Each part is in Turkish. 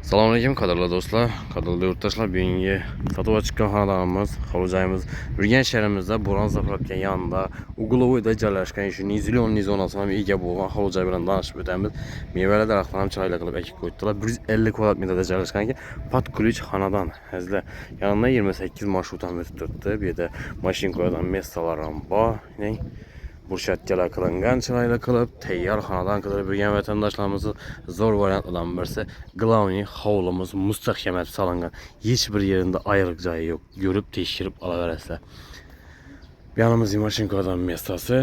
Selamünaleyküm kadarlı dostlar, kadarlı yurttaşlar. Bugünkü satıva çıkan xonadonimiz, hovuzayımız Urganch shahrimizda Boran zapravka yanında Uglovoyda joylashgan shu Nizilyon zonasına ega bo'lgan hovuzay bilan tanishib o'tamiz. Mevali daraxtlar ham chiroyli qilib ekib qo'yibdilar. 150 kvadrat metrda joylashgan Pat Ключ xonadon. Hazla yanında 28 marshrutam o'tib turibdi. Bu yerda mashina qo'yadigan messalar ham bor. Burchatkalar qilingan chiroyli qilib tayyor xonadon qilib yurgan vatandoshlarimizni zo'r variantlardan birisi Glavniy hovlimiz mustahkam etib solingan. Hech bir yerinde ayrık joyi yo'q. Görüp tekshirib olaverasizlar. Bu yanimizda mashinkadan mestasi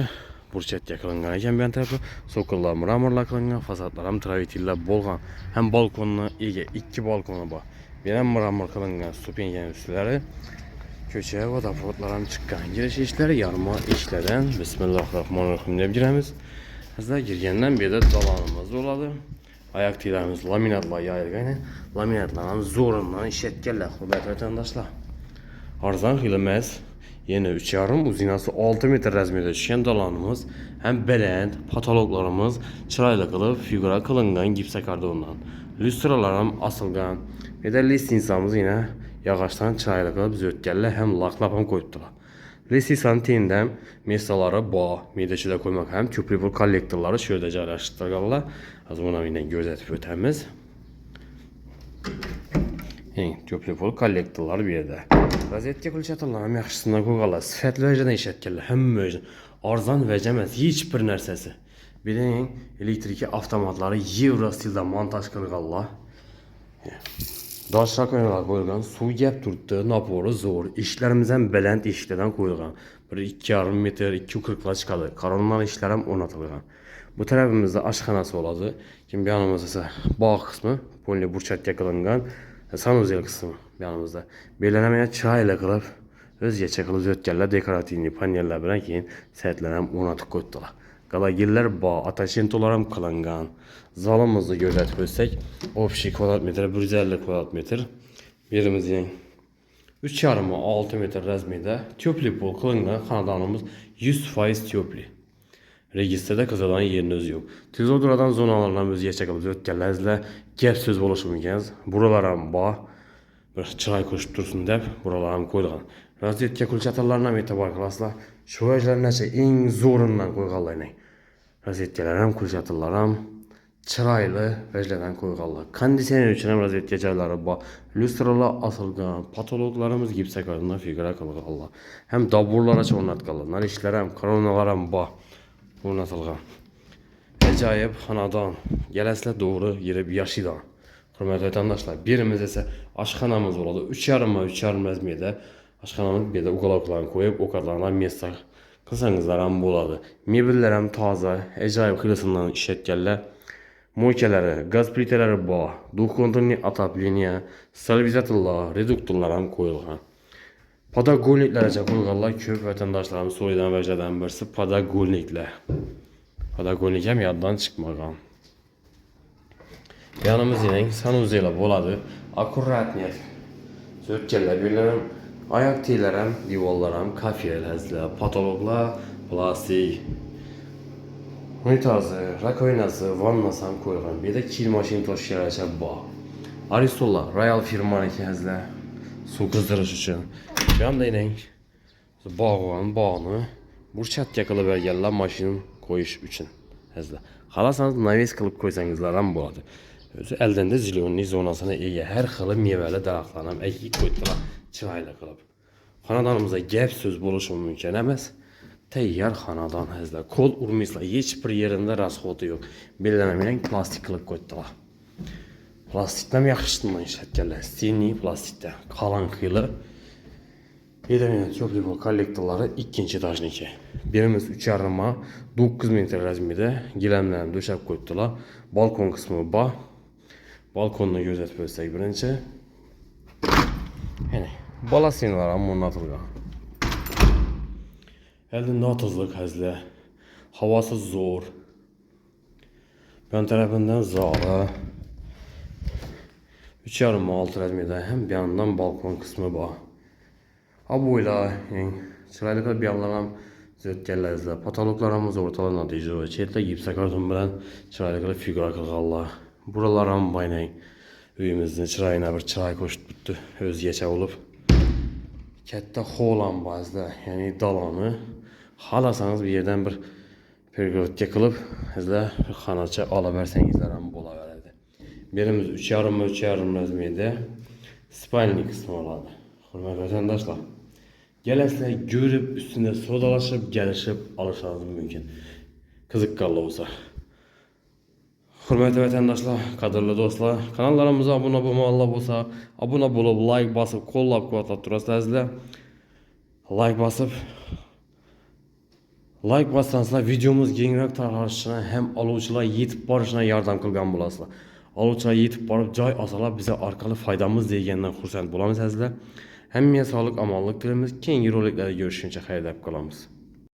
burchatga qilingan ekan. Bu tarafda sokollar mramorlar qilingan, fasadlar ham travitillar bo'lgan. Ham balkonni ega, ikki balkoni bor. Bu ham mramor qilingan stupenkaning ustlari. Köçe vodoprodlar ham chiqqan. Girish ishlari yarmo ishlardan Bismillahirrahmanirrahim deb giramiz. Hazda girgandan bu yerda dalonimiz bo'ladi. Ayak tiylarimiz laminatlar yayilgan. Laminatlar ham zo'rindan ishlatganlar, hurmatli vatandoshlar. Arzon xilmas. Yeni 3,5 uzinasi 6 metr razmerda tushgan dalonimiz, ham baland, patologlarimiz chiroyli qilib figura qilingan gipsakardondan. Lyustralar ham asilgan. Bu yerda listinsamiz yana yağaçdan chiroyli qilib zötganlar ham laqlab ham qo'yibdilar. Listinsani tendam mesalari bor. Medachida qo'ymak ham ko'prik kollektorlari shu yerda joylashtirilganlar. Hozir buni men ko'rsatib o'tamiz. Ko'prik kollektorlar bu yerda. Rozetka kulchatorlar ham yaxshisidan qo'yganlar. Sifatli vajdan ishlatganlar. Hamma uchun arzon vaja emas hech bir narsasi. Biling elektriki avtomatlari Euro stilda montaj qilinganlar. Daşlar qo'yilgan, suv gap turibdi, napori zo'r. Ishlarimiz ham baland eshiklardan qo'yilgan. 1-2,5 metr, 2,40 chiqadi. Qaronlar ishlar ham o'rnatilgan. Bu tarafimizda oshxonasi bo'ladi. Kim bu yonimizda esa bog' qismi, polni burchatga qilingan, sanuzel qismi bu yonimizda. Belanamaya chiroyli qilib, o'zgacha qilib o'tganlar dekorativniy panellar bilan keyin saytlar ham o'rnatib qo'ydilar. Galagillar bor, atashentolar ham qilingan. Zalimizni ko'rsatib o'tsak, общий kvadrat metr 150 kvadrat metr. Yerimizning 3,5-6 metr razmerda to'pli pol qilingan xonadonimiz 100% to'pli. Registrda qizilan yeriniz yo'q. Tezoduradan zonalardan o'zgacha qilib o'tganlaringizlar gap so'z bo'lishi mumkin. Buralar ham bor. Bir chiroy qo'shib tursin deb buralar ham qo'yilgan. Rozetka kulchatorlarni ham e'tibor qilasizlar. Shu vajlarnacha eng zo'rindan qo'yganlarning. Rozetkalar ham kulchatorlar ham chiroyli vajlardan qo'yganlar. Konditsioner uchun ham rozetka joylari bor. Lyustralar asilgan, patologlarimiz gipsakardondan figura qilganlar. Ham daburlargacha o'rnatganlar. Narishlar ham, koronalar ham bor. O'rnatilgan. Ajoyib xonadon. Galasizlar to'g'ri yurib yashaydigan. Hurmatli vatandoshlar, birimiz esa oshxonamiz bo'ladi. 3,5 razmerda oshxonamiz bu yerda ugolovlarni qo'yib, ovqatlardan mesa qilsangizlar ham bo'ladi. Mebellar ham toza, ajoyib qilishidan ishlatganlar. Moykalari, gaz plitalari bor. Duxkontrolniy отопление, stabilizatorlar, reduktorlar ham qo'yilgan. Podagolniklarcha qo'yganlar ko'p vatandoshlarimiz so'ydan vajlardan birisi podagolniklar. Podagolnik ham yoddan chiqmagan. Yanımızda sanuzela bo'ladi. Akkuratniy. Zötkanlar bilan oyoq tiylar ham, divorlar ham kafelazlar, patologlar, plastik. Unitazi, rakovinasi, vannasi ham qo'yilgan. Bu yerda kir mashina toshiyaracha bor. Aristolar, Royal firmaniki hazlar. Suv qizdirish uchun. Bu yerda bog'ni burchatga qilib berganlar mashina qo'yish uchun hazlar. Xalasangiz naves qilib qo'ysangizlar ham bo'ladi. O'zi eldanda zilyonniy zonasına ega har xil mevali daraxtlarni ham ekib qo'ydilar, chiroyli qilib. Xonadonimizda gap so'z bo'lishi mumkin emas. Tayyor xonadon hazlar. Qo'l urmaysizlar, hech bir yerida rasxoti yo'q. Bellanmagan plastik qilib qo'ydilar. Plastikdan yaxshisidan ishlatganlar. Steniy plastikda, qalin xili. Bedamina ko'plik kollektorlari ikkinchi etajniki. Birimiz 3,5-9 metr razmerda gilamlarni döşab qo'ydilar. Balkon qismi bor. Balkonni ko'rsatib o'tsak birinchi. Ya'ni balasinlar ham o'rnatilgan. Endi notozlik hazlar. Havosi zo'r. Yon tarafidan zora. 3,5-6 razmerda ham bu yandan balkon qismi bor. Aboylar, chiroyli qilib yanlar ham zötkanlaringizlar. Patologlarimiz o'rtalanadi. Chetda gipsakardon bilan chiroyli qilib figura qilganlar. Buralar ham baynang. Uyimizin çırayına bir çıray qoşub tutdu. Özgəçə olub. Katta xolan bazda, yəni dalanı xalasanız bir yerdən bir pergotga qılıb, sizlə bir xanaça ala versəngizlər ham bola verədi. Birimiz 3,5 razmerdə spalni qismi oladı. Hörmətli vətəndaşlar, gələsizlər görüb üstündə sodalaşıb, gəlişib alışınız mümkün. Qızıqqallı olsa. Hörmətli vətəndaşlar, qədərli dostlar, kanallarımıza abunə olmalı olsa, abunə olub, like basıb, qollab quvvatlab durasınızlar. Like bassanızlar videomuz kengrak tarqalışına həm alıcılar yetib barışına yardım qılğan bulasınızlar. Alıcılar yetib barıb joy asalar bizə arqalı faydamız degəndən xursand bulamısınızlar. Həmmiyə sağlıq, amanlıq dilimiz. Keyingi roliklərdə görüşüncə xeyirlə qalamız.